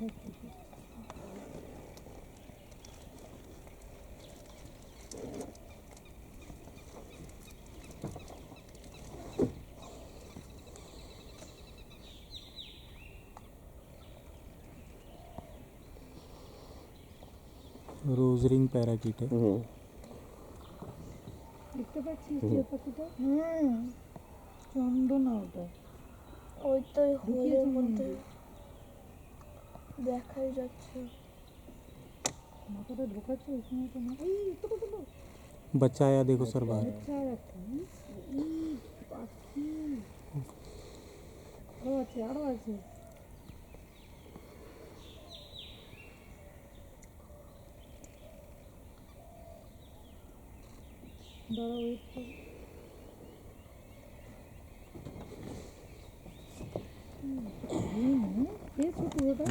रोज ring parakeet है। দেখতে পাচ্ছিস যে পাখিটা? চন্দনা ওটা। ওই তো হোলের মধ্যে দেখাই যাচ্ছে। মাথাটা ঢোকাচ্ছে ওই সময় তো না। এই তো बच्चा आया देखो सर बाहर। আচ্ছা একটা পাখি আরো আছে। দাঁড়া ওয়েট কর। ছোট ওটা